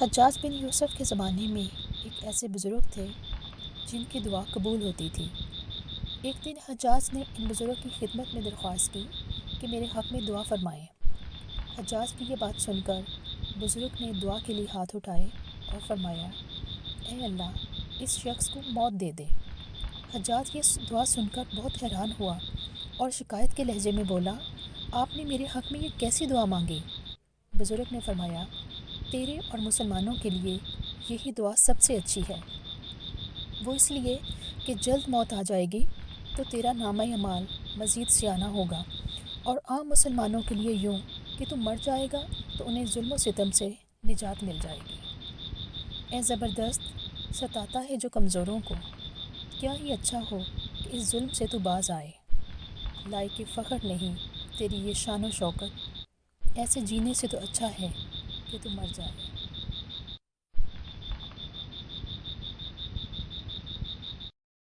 حجاج بن یوسف کے زمانے میں ایک ایسے بزرگ تھے جن کی دعا قبول ہوتی تھی۔ ایک دن حجاج نے ان بزرگ کی خدمت میں درخواست کی کہ میرے حق میں دعا فرمائیں۔ حجاج کی یہ بات سن کر بزرگ نے دعا کے لیے ہاتھ اٹھائے اور فرمایا، اے اللہ، اس شخص کو موت دے دے۔ حجاج یہ دعا سن کر بہت حیران ہوا اور شکایت کے لہجے میں بولا، آپ نے میرے حق میں یہ کیسی دعا مانگی؟ بزرگ نے فرمایا، تیرے اور مسلمانوں کے لیے یہی دعا سب سے اچھی ہے۔ وہ اس لیے کہ جلد موت آ جائے گی تو تیرا نامہ اعمال مزید سیانہ ہوگا، اور عام مسلمانوں کے لیے یوں کہ تو مر جائے گا تو انہیں ظلم و ستم سے نجات مل جائے گی۔ اے زبردست، ستاتا ہے جو کمزوروں کو، کیا ہی اچھا ہو کہ اس ظلم سے تو باز آئے۔ لائق فخر نہیں تیری یہ شان و شوکت، ایسے جینے سے تو اچھا ہے کہ تو مر جائے۔